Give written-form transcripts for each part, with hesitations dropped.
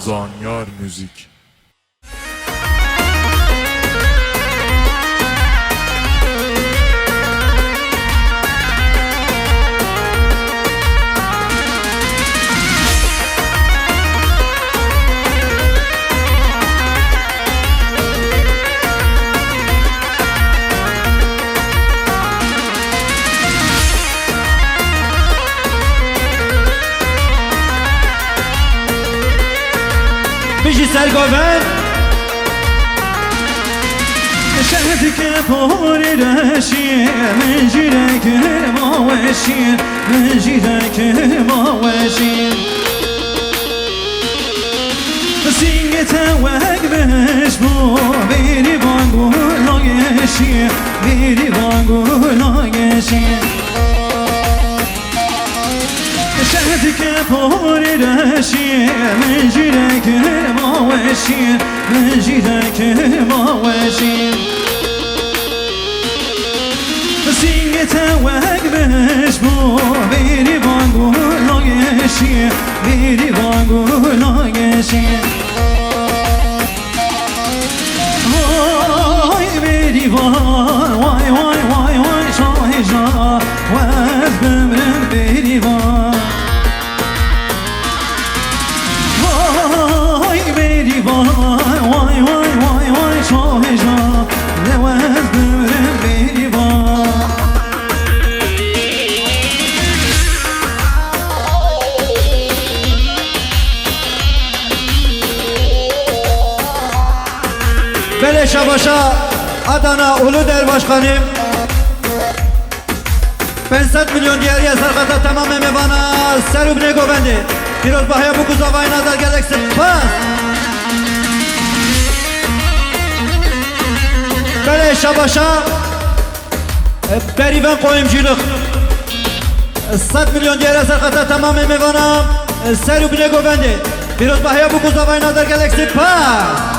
زانیار موزیک. بيجي سرقوبان شهدك فوري راشي من جيرك ما واشين من جيرك ما واشين سينجة وقبش بو بيري بانگو لاغشين بيري بانگو لاغشين شهدك فوري راشي من جيرك ما واشين من جيرك ما واشين سينجة وقبش بو بيري بانگو لاغشين بيري بانگو لاغشين واي بيري بان واي واي واي واي شاهي جا واز بمرن بيري بان واي واي واي واي شاهي جا لواز بمرن بيري بان بله شباشا Adana Uluder Başkanım 500 milyon diğer sarkata tamam bana Serub Nego bendi Piroz bahaya bu kuzavayı nazar geleceksin pas Bele şabaşa Beriven koyumculuk 100 milyon diğer sarkata tamam bana Serub Nego bendi Piroz bahaya bu kuzavayı nazar geleceksin pas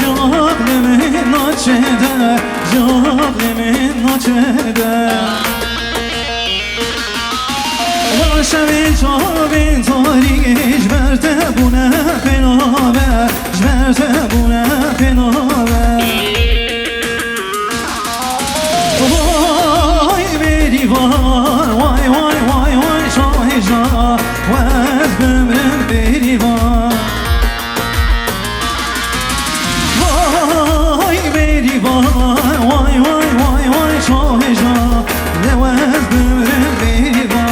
Jağlemin naçede Jağlemin naçede Vaşevin çavin tarihi Jverte bune penabe Jverte bune penabe Vay beri var Vay vay vay vay şahija Vez bömrem beri var Vay vay vay vay şahija Levez bömrüm beri var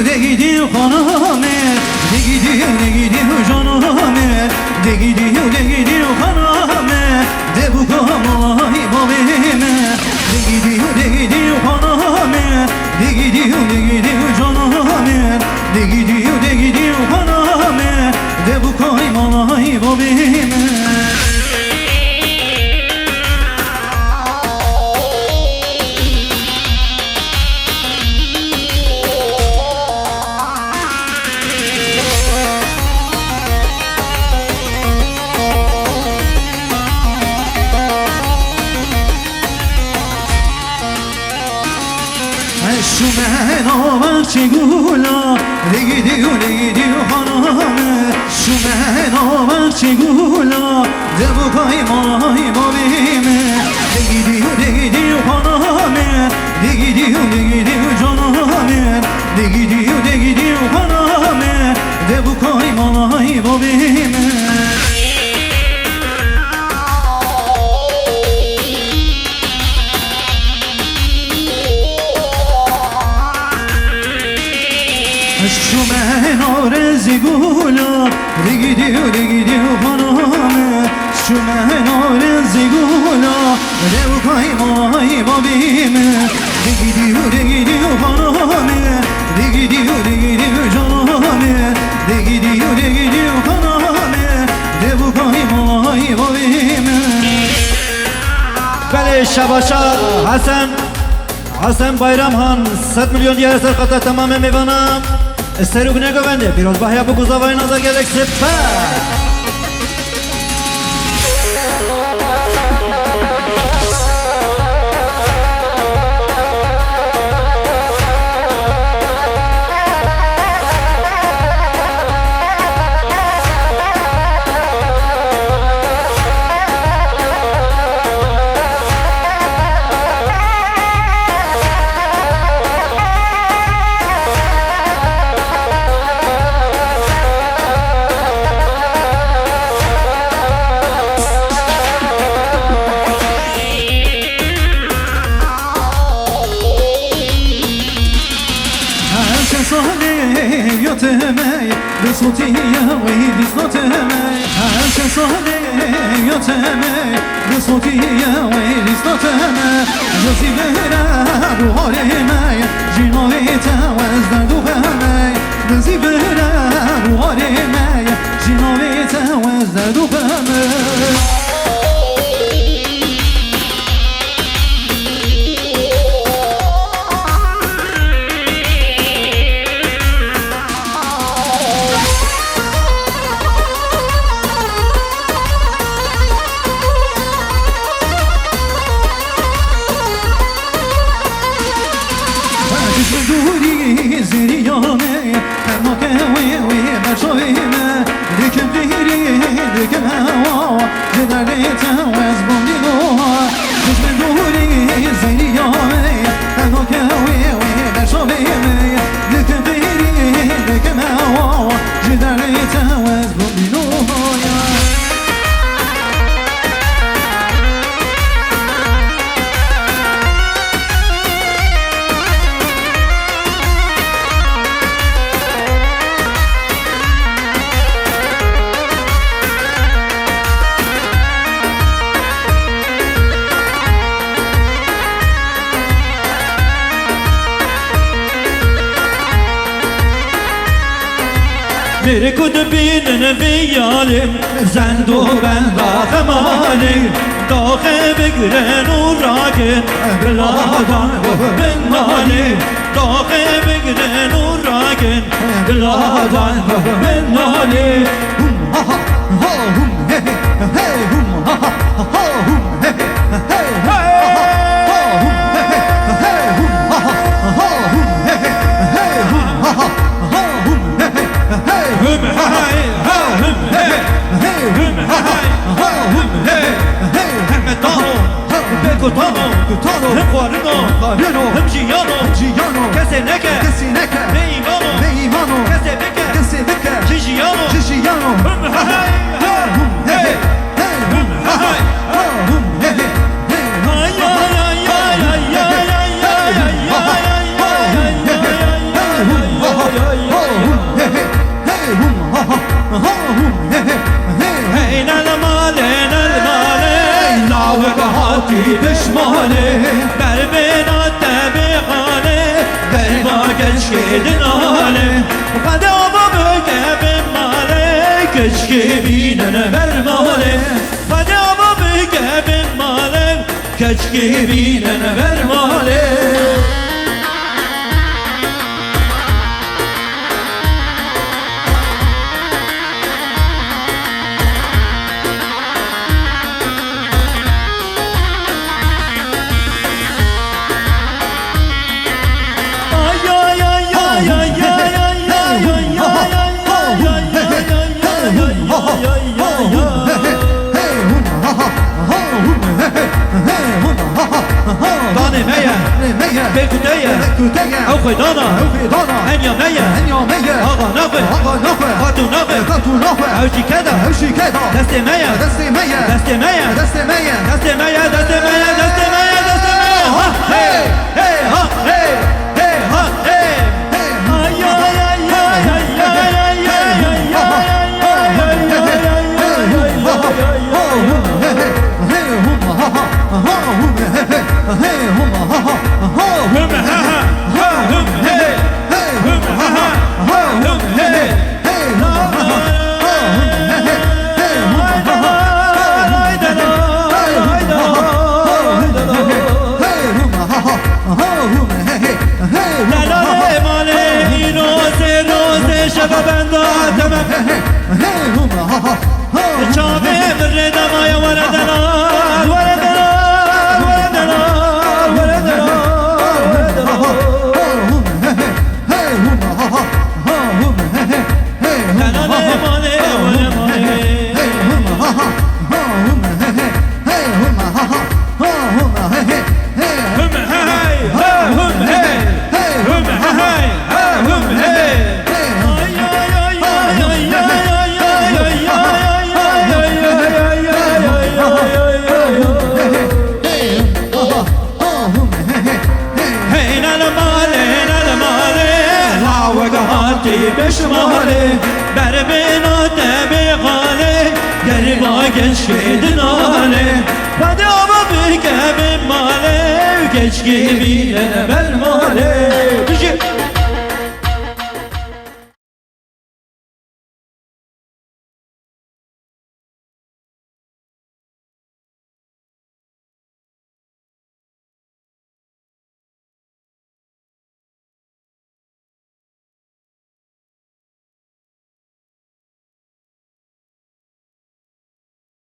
De gidiyor haname De gidiyor caname De gidiyor haname De bu kamayı babime De gidiyor haname De gidiyor caname De gidiyor haname De bu kamayı babime Şumen avakçı gula De gidiyor haname Şumen avakçı gula De bu kaymayı babime De gidiyor haname De gidiyor caname De gidiyor haname De bu kaymayı babime Şumen arezi gula De gidiyor haname Şumen arezi gula Dev kaymay babime de gidiyor kaname de gidiyor caname de gidiyor kaname Dev kaymay babime بله شباشا حسن بایرامخان 100 میلیون دیگر سرقطع تمام میوانم استریو کنه گونده پیروز بحیا بگو زاوای نظر گلک سپر يتمي بصوتي يا ويلي صوتمي عاش صهلي يتمي بصوتي يا ويلي صوتمي جوزي بهرا بغوري ماي جينوي توزد بهمي جوزي بهرا بغوري ماي جينوي توزد بهمي دوري زرياني كمك وي بشوينا ديكم ديري ديكم هوا جداريت وزبون دينوها جسم دوري زرياني كمك وي بشوينا ديكم ديري ديكم هوا جداريت وزبون دينوها Bir kudbinin biyalim Zendo ben dağı malim Dağı bigren urakin Biladan ben malim Dağı bigren urakin Biladan ben malim Hum ha ha hum he he hum ha ha hum he he hum he hum ha hum he hum ha hum Hüm hay ha hüm hey hüm hay ha hüm hey hem tano beko tano hem quarino hem giano kesineke meimano kesebeke gigiano hüm hay ha hüm hey hüm hay ha hüm hey ay ay ay ay ay هين المال لاوق هاتي بشمالي بربنا تبغاني برما كشكدن آلي قد أبا بقب مالي كشكي بينن برمالي قد أبا بقب مالي كشكي بينن برمالي داني ميا بكتية أو خيدانا هنيا ميا هذا نافع هاتو نافع هوشي كذا دستي ميا ها هي ها هي ها هي بشماله بر بینات بغاله گریبا گشکی دناله بده آبا بگه به ماله گشکی بیره بر ماله